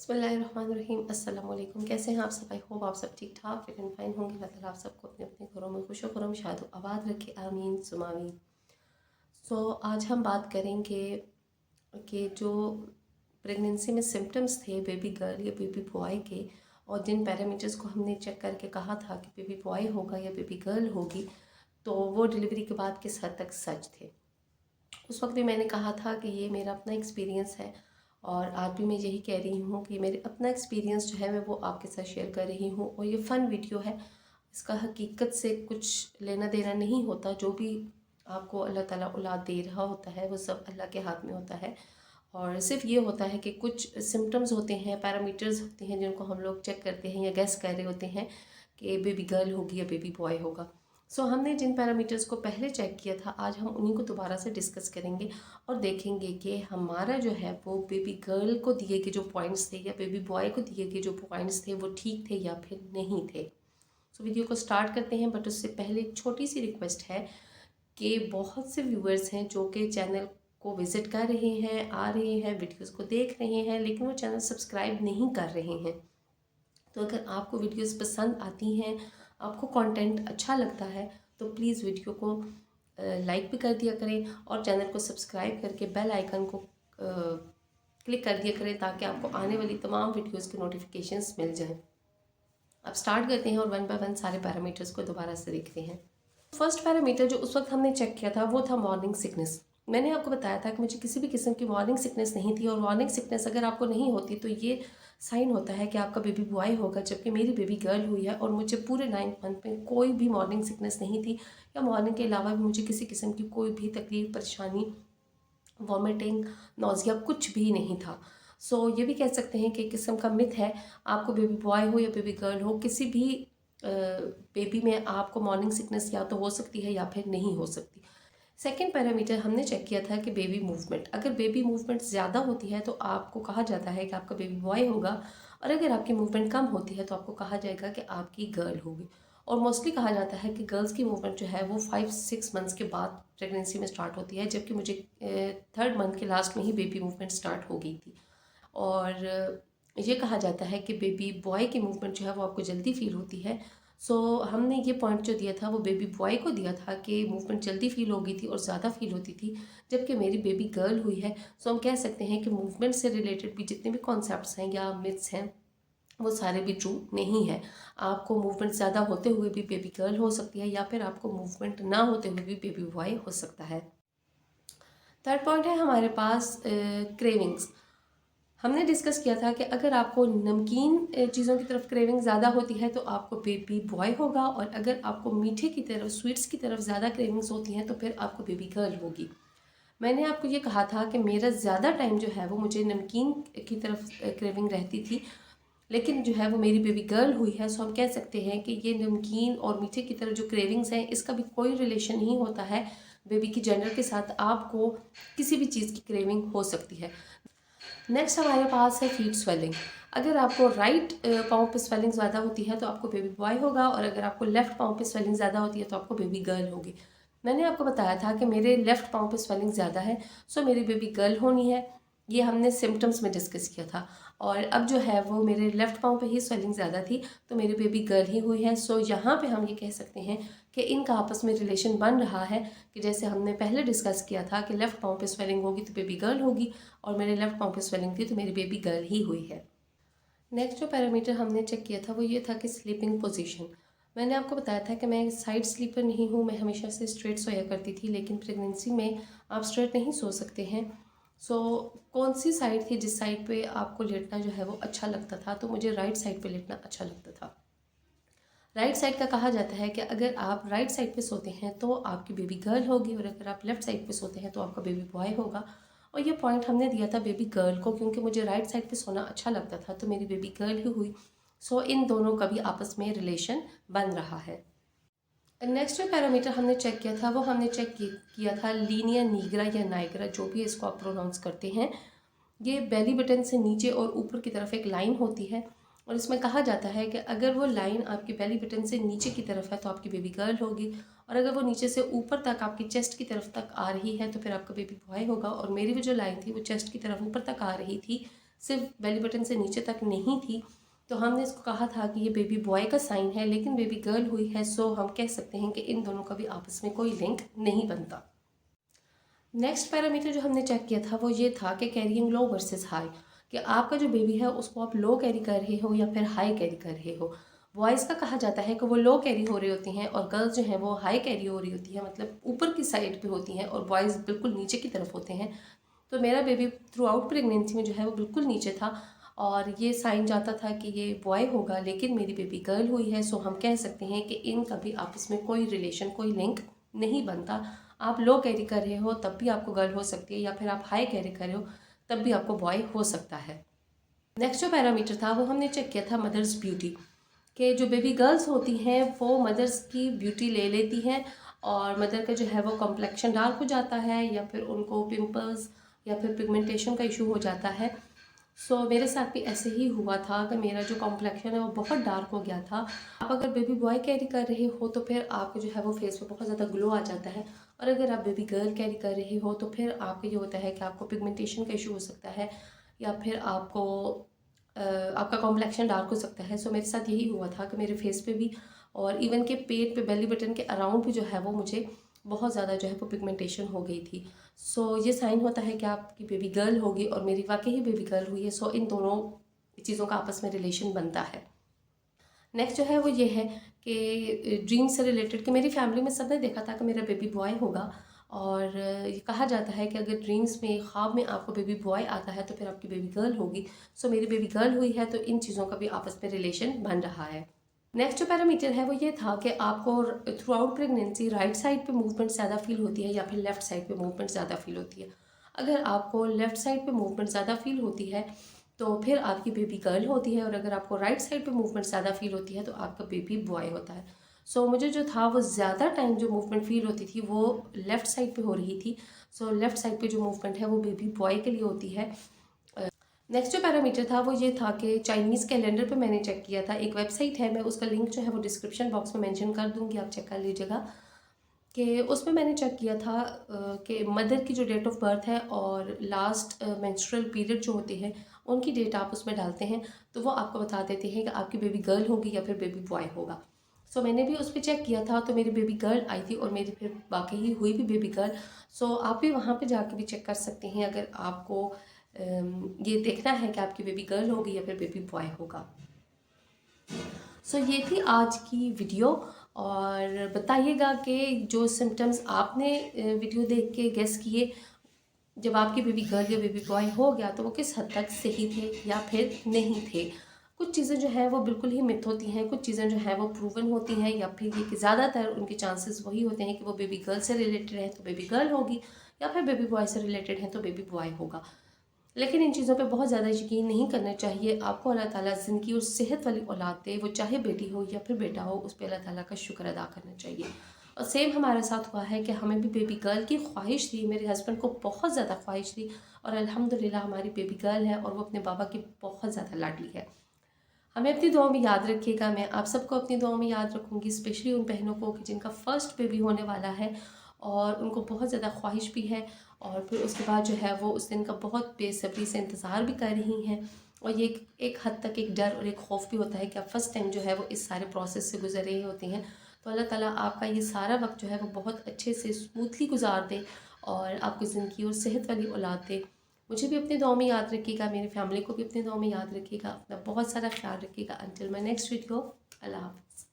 बिस्मिल्लाहिर्रहमानिर्रहीम। अस्सलाम वालेकुम। कैसे हैं आप सब? आई होप आप सब ठीक ठाक फिट एंड फाइन होंगे। अल्लाह ताला आप सबको अपने अपने घरों में खुश खुरम शाद आबाद रखे, आमीन सुम आमीन। आज हम बात करेंगे कि जो प्रेगनेंसी में सिम्टम्स थे बेबी गर्ल या बेबी बॉय के, और जिन पैरामीटर्स को हमने चेक करके कहा था कि बेबी बॉय होगा या बेबी गर्ल होगी, तो वो डिलीवरी के बाद किस हद तक सच थे। उस वक्त भी मैंने कहा था कि ये मेरा अपना एक्सपीरियंस है, और आज भी मैं यही कह रही हूँ कि मेरे अपना एक्सपीरियंस जो है मैं वो आपके साथ शेयर कर रही हूँ। और ये फ़न वीडियो है, इसका हकीकत से कुछ लेना देना नहीं होता। जो भी आपको अल्लाह ताला औलाद दे रहा होता है वो सब अल्लाह के हाथ में होता है, और सिर्फ ये होता है कि कुछ सिम्टम्स होते हैं, पैरामीटर्स होते हैं जिनको हम लोग चेक करते हैं या गैस कर रहे होते हैं कि बेबी गर्ल होगी या बेबी बॉय होगा। हमने जिन पैरामीटर्स को पहले चेक किया था, आज हम उन्हीं को दोबारा से डिस्कस करेंगे और देखेंगे कि हमारा जो है वो बेबी गर्ल को दिए गए जो पॉइंट्स थे या बेबी बॉय को दिए गए जो पॉइंट्स थे वो ठीक थे या फिर नहीं थे। वीडियो को स्टार्ट करते हैं, बट उससे पहले एक छोटी सी रिक्वेस्ट है कि बहुत से व्यूअर्स हैं जो कि चैनल को विज़िट कर रहे हैं, आ रहे हैं, वीडियोस को देख रहे हैं, लेकिन वो चैनल सब्सक्राइब नहीं कर रहे हैं। तो अगर आपको वीडियोस पसंद आती हैं, आपको कंटेंट अच्छा लगता है, तो प्लीज़ वीडियो को लाइक भी कर दिया करें और चैनल को सब्सक्राइब करके बेल आइकन को क्लिक कर दिया करें, ताकि आपको आने वाली तमाम वीडियोस के नोटिफिकेशंस मिल जाएं। अब स्टार्ट करते हैं और वन बाय वन सारे पैरामीटर्स को दोबारा से देखते हैं। फर्स्ट पैरामीटर जो उस वक्त हमने चेक किया था वो था मॉर्निंग सिकनेस। मैंने आपको बताया था कि मुझे किसी भी किस्म की मॉर्निंग सिकनेस नहीं थी, और मॉर्निंग सिकनेस अगर आपको नहीं होती तो ये साइन होता है कि आपका बेबी बॉय होगा, जबकि मेरी बेबी गर्ल हुई है और मुझे पूरे 9th मंथ में कोई भी मॉर्निंग सिकनेस नहीं थी, या मॉर्निंग के अलावा भी मुझे किसी किस्म की कोई भी तकलीफ, परेशानी, वॉमिटिंग, नोज़िया कुछ भी नहीं था। ये भी कह सकते हैं कि एक किस्म का मिथ है, आपको बेबी बॉय हो या बेबी गर्ल हो, किसी भी बेबी में आपको मॉर्निंग सिकनेस या तो हो सकती है या फिर नहीं हो सकती। सेकेंड पैरामीटर हमने चेक किया था कि बेबी मूवमेंट। अगर बेबी मूवमेंट ज़्यादा होती है तो आपको कहा जाता है कि आपका बेबी बॉय होगा, और अगर आपकी मूवमेंट कम होती है तो आपको कहा जाएगा कि आपकी गर्ल होगी। और मोस्टली कहा जाता है कि गर्ल्स की मूवमेंट जो है वो 5-6 मंथ्स के बाद प्रेगनेंसी में स्टार्ट होती है, जबकि मुझे 3rd मंथ के लास्ट में ही बेबी मूवमेंट स्टार्ट हो गई थी। और ये कहा जाता है कि बेबी बॉय की मूवमेंट जो है वो आपको जल्दी फील होती है। हमने ये पॉइंट जो दिया था वो बेबी बॉय को दिया था कि मूवमेंट जल्दी फील हो गई थी और ज़्यादा फील होती थी, जबकि मेरी बेबी गर्ल हुई है। हम कह सकते हैं कि मूवमेंट से रिलेटेड भी जितने भी कॉन्सेप्ट्स हैं या मिथ्स हैं वो सारे भी ट्रू नहीं है। आपको मूवमेंट ज़्यादा होते हुए भी बेबी गर्ल हो सकती है, या फिर आपको मूवमेंट ना होते हुए भी बेबी बॉय हो सकता है। थर्ड पॉइंट है हमारे पास क्रेविंग्स। हमने डिस्कस किया था कि अगर आपको नमकीन चीज़ों की तरफ क्रेविंग ज़्यादा होती है तो आपको बेबी बॉय होगा, और अगर आपको मीठे की तरफ, स्वीट्स की तरफ ज़्यादा क्रेविंग्स होती हैं तो फिर आपको बेबी गर्ल होगी। मैंने आपको ये कहा था कि मेरा ज़्यादा टाइम जो है वो मुझे नमकीन की तरफ क्रेविंग रहती थी, लेकिन जो है वो मेरी बेबी गर्ल हुई है। हम कह सकते हैं कि ये नमकीन और मीठे की तरफ जो क्रेविंग्स हैं इसका भी कोई रिलेशन नहीं होता है बेबी की जेंडर के साथ। आपको किसी भी चीज़ की क्रेविंग हो सकती है। नेक्स्ट हमारे पास है फीट स्वेलिंग। अगर आपको राइट पाँव पे स्वेलिंग ज़्यादा होती है तो आपको बेबी बॉय होगा, और अगर आपको लेफ़्ट पाँव पे स्वेलिंग ज़्यादा होती है तो आपको बेबी गर्ल होगी। मैंने आपको बताया था कि मेरे लेफ़्ट पाँव पे स्वेलिंग ज़्यादा है, मेरी बेबी गर्ल होनी है। ये हमने सिम्टम्स में डिस्कस किया था। और अब जो है वो मेरे लेफ़्ट पाँव पे ही स्वेलिंग ज़्यादा थी, तो मेरी बेबी गर्ल ही हुई है। यहाँ पे हम ये कह सकते हैं कि इनका आपस में रिलेशन बन रहा है, कि जैसे हमने पहले डिस्कस किया था कि लेफ़्ट पाँव पे स्वेलिंग होगी तो बेबी गर्ल होगी, और मेरे लेफ़्ट पाँव पे स्वेलिंग थी तो मेरी बेबी गर्ल ही हुई है। नेक्स्ट जो पैरामीटर हमने चेक किया था वो ये था कि स्लीपिंग पोजीशन। मैंने आपको बताया था कि मैं साइड स्लीपर नहीं हूँ, मैं हमेशा से स्ट्रेट सोया करती थी, लेकिन प्रेगनेंसी में आप स्ट्रेट नहीं सो सकते हैं। कौन सी साइड थी जिस साइड पे आपको लेटना जो है वो अच्छा लगता था? तो मुझे राइट साइड पे लेटना अच्छा लगता था। राइट साइड का कहा जाता है कि अगर आप राइट साइड पे सोते हैं तो आपकी बेबी गर्ल होगी, और अगर आप लेफ़्ट साइड पे सोते हैं तो आपका बेबी बॉय होगा। और ये पॉइंट हमने दिया था बेबी गर्ल को, क्योंकि मुझे राइट साइड पे सोना अच्छा लगता था तो मेरी बेबी गर्ल ही हुई। इन दोनों का भी आपस में रिलेशन बन रहा है। नेक्स्ट जो पैरामीटर हमने चेक किया था वो हमने चेक किया था लीनिया नीग्रा या नाइग्रा, जो भी इसको आप प्रोनाउंस करते हैं। ये बेली बटन से नीचे और ऊपर की तरफ एक लाइन होती है, और इसमें कहा जाता है कि अगर वो लाइन आपकी बेली बटन से नीचे की तरफ है तो आपकी बेबी गर्ल होगी, और अगर वो नीचे से ऊपर तक आपकी चेस्ट की तरफ तक आ रही है तो फिर आपका बेबी बॉय होगा। और मेरी भी जो लाइन थी वो चेस्ट की तरफ ऊपर तक आ रही थी, सिर्फ बेली बटन से नीचे तक नहीं थी, तो हमने इसको कहा था कि ये बेबी बॉय का साइन है, लेकिन बेबी गर्ल हुई है, सो हम कह सकते हैं कि इन दोनों का भी आपस में कोई लिंक नहीं बनता। नेक्स्ट पैरामीटर जो हमने चेक किया था वो ये था कि कैरिंग लो वर्सेस हाई, कि आपका जो बेबी है उसको आप लो कैरी कर रहे हो या फिर हाई कैरी कर रहे हो। बॉयज़ का कहा जाता है कि वो लो कैरी हो रही होती हैं और गर्ल्स जो हैं वो हाई कैरी हो रही होती हैं, मतलब ऊपर की साइड पे होती हैं, और बॉयज़ बिल्कुल नीचे की तरफ होते हैं। तो मेरा बेबी थ्रू आउट प्रेगनेंसी में जो है वो बिल्कुल नीचे था, और ये साइन जाता था कि ये बॉय होगा, लेकिन मेरी बेबी गर्ल हुई है, सो हम कह सकते हैं कि इनका भी आपस में कोई रिलेशन, कोई लिंक नहीं बनता। आप लो कैरी कर रहे हो तब भी आपको गर्ल हो सकती है, या फिर आप हाई कैरी कर रहे हो तब भी आपको बॉय हो सकता है। नेक्स्ट जो पैरामीटर था वो हमने चेक किया था मदर्स ब्यूटी, कि जो बेबी गर्ल्स होती हैं वो मदर्स की ब्यूटी ले लेती हैं, और मदर का जो है वो कॉम्प्लेक्शन डार्क हो जाता है, या फिर उनको पिंपल्स या फिर पिगमेंटेशन का इशू हो जाता है। सो मेरे साथ भी ऐसे ही हुआ था कि मेरा जो कॉम्प्लेक्शन है वो बहुत डार्क हो गया था। आप अगर बेबी बॉय कैरी कर रहे हो तो फिर आपको जो है वो फेस पे बहुत ज़्यादा ग्लो आ जाता है, और अगर आप बेबी गर्ल कैरी कर रहे हो तो फिर आपको ये होता है कि आपको पिगमेंटेशन का इशू हो सकता है, या फिर आपको आपका कॉम्प्लेक्शन डार्क हो सकता है। सो मेरे साथ यही हुआ था कि मेरे फेस पे भी, और इवन के पेट पे, बेली बटन के अराउंड भी जो है वो मुझे बहुत ज़्यादा जो है वो पिगमेंटेशन हो गई थी। सो ये साइन होता है कि आपकी बेबी गर्ल होगी, और मेरी वाकई ही बेबी गर्ल हुई है। सो इन दोनों चीज़ों का आपस में रिलेशन बनता है। नेक्स्ट जो है वो ये है कि ड्रीम से रिलेटेड, कि मेरी फैमिली में सबने देखा था कि मेरा बेबी बॉय होगा, और ये कहा जाता है कि अगर ड्रीम्स में, ख्वाब में आपको बेबी बॉय आता है तो फिर आपकी बेबी गर्ल होगी। सो मेरी बेबी गर्ल हुई है, तो इन चीज़ों का भी आपस में रिलेशन बन रहा है। नेक्स्ट जो पैरामीटर है वो ये था कि आपको through out pregnancy right side पे मूवमेंट ज़्यादा फील होती है या फिर लेफ़्ट साइड पे मूवमेंट ज़्यादा फील होती है। अगर आपको लेफ़्ट साइड पे मूवमेंट ज़्यादा फील होती है तो फिर आपकी बेबी गर्ल होती है, और अगर आपको राइट साइड पे मूवमेंट ज़्यादा फील होती है तो आपका बेबी बॉय होता है। सो मुझे जो था वो ज़्यादा टाइम जो मूवमेंट फील होती थी वो लेफ़्ट साइड पे हो रही थी। सो लेफ़्ट साइड पे जो मूवमेंट है वो बेबी बॉय के लिए होती है। नेक्स्ट जो पैरामीटर था वो ये था कि चाइनीज़ कैलेंडर पे मैंने चेक किया था, एक वेबसाइट है, मैं उसका लिंक जो है वो डिस्क्रिप्शन बॉक्स में मेंशन कर दूँगी, आप चेक कर लीजिएगा। कि उसमें मैंने चेक किया था कि मदर की जो डेट ऑफ बर्थ है और लास्ट मेंस्ट्रुअल पीरियड जो होते हैं उनकी डेट आप उसमें डालते हैं, तो वो आपको बता देते हैं कि आपकी बेबी गर्ल होगी या फिर बेबी बॉय होगा। सो मैंने भी उस पर चेक किया था, तो मेरी बेबी गर्ल आई थी, और मेरी फिर वाकई ही हुई भी बेबी गर्ल। सो आप भी वहाँ पे जाके भी चेक कर सकते हैं अगर आपको ये देखना है कि आपकी बेबी गर्ल होगी या फिर बेबी बॉय होगा। सो ये थी आज की वीडियो, और बताइएगा कि जो सिम्टम्स आपने वीडियो देख के गेस किए, जब आपकी बेबी गर्ल या बेबी बॉय हो गया तो वो किस हद तक सही थे या फिर नहीं थे। कुछ चीज़ें जो हैं वो बिल्कुल ही मिथ होती हैं, कुछ चीज़ें जो हैं वो प्रूवन होती हैं, या फिर ये कि ज़्यादातर उनके चांसेस वही होते हैं कि वो बेबी गर्ल से रिलेटेड है तो बेबी गर्ल होगी, या फिर बेबी बॉय से रिलेटेड है तो बेबी बॉय होगा। लेकिन इन चीज़ों पे बहुत ज़्यादा यकीन नहीं करना चाहिए। आपको अल्लाह ताला ज़िंदगी और सेहत वाली औलाद दे, वो चाहे बेटी हो या फिर बेटा हो, उस पे अल्लाह ताला का शुक्र अदा करना चाहिए। और सेम हमारे साथ हुआ है कि हमें भी बेबी गर्ल की ख्वाहिश थी, मेरे हस्बैंड को बहुत ज़्यादा ख्वाहिश थी, और अल्हम्दुलिल्लाह हमारी बेबी गर्ल है और वो अपने बाबा की बहुत ज़्यादा लाडली है। हमें अपनी दुआओं में याद रखिएगा, मैं आप सबको अपनी दुआओं में याद रखूँगी, स्पेशली उन बहनों को कि जिनका फ़र्स्ट बेबी होने वाला है और उनको बहुत ज़्यादा ख्वाहिश भी है, और फिर उसके बाद जो है वो उस दिन का बहुत बेसब्री से इंतज़ार भी कर रही हैं। और ये एक हद तक एक डर और एक खौफ भी होता है कि आप फ़र्स्ट टाइम जो है वो इस सारे प्रोसेस से गुजर रही होती हैं। तो अल्लाह ताला आपका ये सारा वक्त जो है वो बहुत अच्छे से स्मूथली गुजार दे, और आपकी ज़िंदगी और सेहत वाली औलाद दे। मुझे भी अपनी दुआओं में याद रखिएगा, मेरी फैमिली को भी अपनी दुआओं में याद रखिएगा, अपना बहुत सारा ख्याल रखिएगा। अंटिल माय नेक्स्ट वीडियो, अल्लाह हाफ़िज़।